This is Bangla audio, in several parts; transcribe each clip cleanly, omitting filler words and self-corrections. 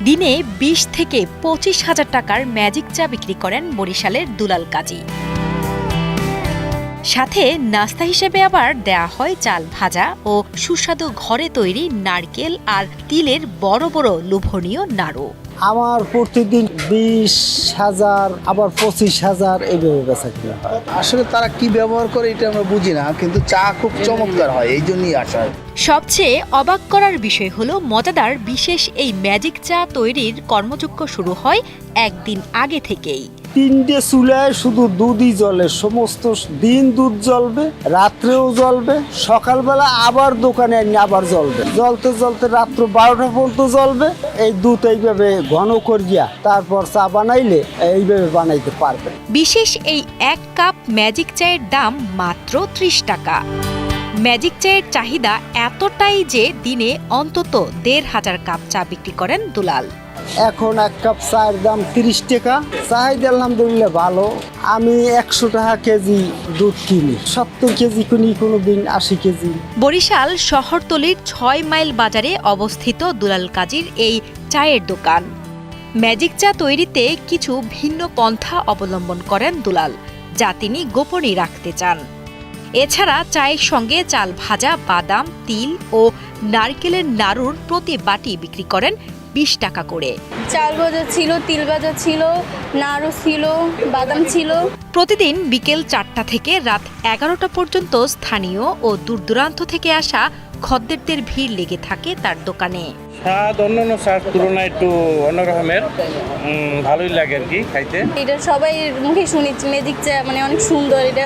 দিনে ২০ থেকে ২৫ হাজার টাকার ম্যাজিক চা বিক্রি করেন বরিশালের দুলাল কাজী। সাথে নাস্তা হিসেবে আবার দেয়া হয় চাল ভাজা ও সুস্বাদু ঘরে তৈরি নারকেল আর তিলের বড় বড় লোভনীয় নাড়ু। আমার প্রতিদিন ২০,০০০ আবার ২৫,০০০ এইভাবে বেচা কিনা হয়। আসলে তারা কি ব্যবহার করে এটা আমরা বুঝি না, কিন্তু চা খুব চমৎকার হয়, এই জন্যই আসা। সবচেয়ে অবাক করার বিষয় হলো মজাদার বিশেষ এই ম্যাজিক চা তৈরির কর্মযজ্ঞ শুরু হয় একদিন আগে থেকেই। ৩টে চুলায় শুধু দুধই জ্বলে, সমস্ত দিন দুধ জ্বলবে, রাত্রেও জ্বলবে, সকালবেলা আবার দোকানে এনে আবার জ্বলবে, জ্বলতে জ্বলতে রাত্র ১২টা পর্যন্ত জ্বলবে। এই দুধ এইভাবে ঘন করিয়া তারপর চা বানাইলে এইভাবে বানাইতে পারবে। বিশেষ এই ১ কাপ ম্যাজিক চায়ের দাম মাত্র ৩০ টাকা। ম্যাজিক চায়ের চাহিদা এতটাই যে দিনে অন্তত ১৫০০ কাপ চা বিক্রি করেন দুলাল। এখন ১ কাপ চায়ের দাম ৩০ টাকা। চাহিদা আলহামদুলিল্লাহ ভালো। আমি ১০০ টাকা কেজি দুধ কিনি, ৭০ কেজি কিনি, কোনো দিন ৮০ কেজি। বরিশাল শহরতলির ৬ মাইল বাজারে অবস্থিত দুলাল কাজীর এই চায়ের দোকান। ম্যাজিক চা তৈরিতে কিছু ভিন্ন পন্থা অবলম্বন করেন দুলাল, যা তিনি গোপনে রাখতে চান। এছাড়া চায়ের সঙ্গে চাল ভাজা, বাদাম, তিল ও নারকেলের নাড়ুর প্রতি বাটি বিক্রি করেন ২০ টাকা করে। চাল ভাজা ছিল, তিল ভাজা ছিল, নাড়ু ছিল, বাদাম ছিল। প্রতিদিন বিকেল ৪টা থেকে রাত ১১টা পর্যন্ত স্থানীয় ও দূরদূরান্ত থেকে আসা খদ্দেরদের ভিড় লেগে থাকে তার দোকানে। স্বাদ অন্যান্য চার তুলনায় একটু অন্যরকমের, ভালোই লাগে আর কি খাইতে। এটা সবাই মুখে শুনি ম্যাজিক চা মানে অনেক সুন্দর, এটা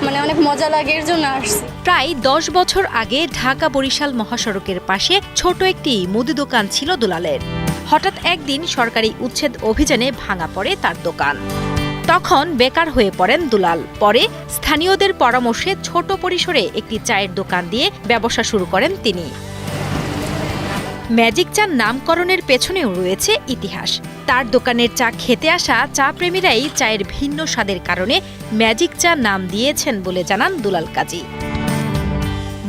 মানে অনেক মজা লাগে, এর জন্য আসছি। প্রায় ১০ বছর আগে ঢাকা বরিশাল মহাসড়কের পাশে ছোট একটি মুদি দোকান ছিল দুলালের। হঠাৎ একদিন সরকারি উচ্ছেদ অভিযানে ভাঙা পড়ে তার দোকান। তখন বেকার হয়ে পড়েন দুলাল। পরে স্থানীয়দের পরামর্শে ছোট পরিসরে একটি চায়ের দোকান দিয়ে ব্যবসা শুরু করেন তিনি। ম্যাজিক চার নামকরণের পেছনেও রয়েছে ইতিহাস। তার দোকানের চা খেতে আসা চা প্রেমীরাই চায়ের ভিন্ন স্বাদের কারণে ম্যাজিক চা নাম দিয়েছেন বলে জানান দুলাল কাজী।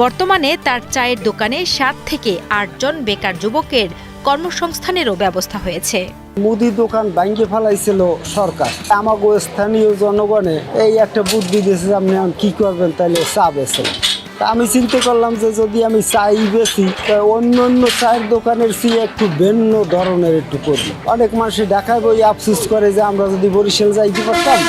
বর্তমানে তার চায়ের দোকানে ৭ থেকে ৮ জন বেকার যুবকের কর্মসংস্থানেরও ব্যবস্থা হয়েছে। মুদি দোকান ভাঙ্গে ফেলাইছিল সরকার। আমাগো স্থানীয় জনগণে এই একটা বুদ্ধি দিয়েছে, আপনি কি করবেন, তাহলে চা বেচেন। তা আমি চিন্তা করলাম যে যদি আমি চাই বেশি, অন্য অন্য চায়ের দোকানের চেয়ে একটু ভিন্ন ধরনের একটু করি। অনেক মানুষ ঢাকায় বই আফসোস করে যে আমরা যদি বরিশাল যাইতে পারতাম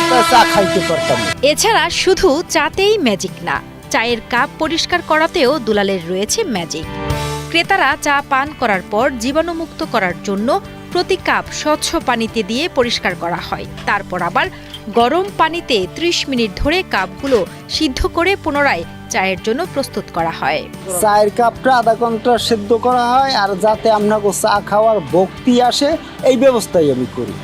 তা চা খাইতে পারতাম। এছাড়া শুধু চাতেই ম্যাজিক না, চায়ের কাপ পরিষ্কার করাতেও দুলালের রয়েছে ম্যাজিক। ক্রেতারা চা পান করার পর জীবাণুমুক্ত করার জন্য প্রতি কাপ স্বচ্ছ পানিতে দিয়ে পরিষ্কার করা হয়। তারপর আবার গরম পানিতে ৩০ মিনিট ধরে কাপগুলো সিদ্ধ করে পুনরায় চায়ের জন্য প্রস্তুত করা হয়। চায়ের কাপটা আধা ঘন্টা সিদ্ধ করা হয়, আর যাতে আপনাকে চা খাওয়ার ভক্তি আসে এই ব্যবস্থাই আমি করি।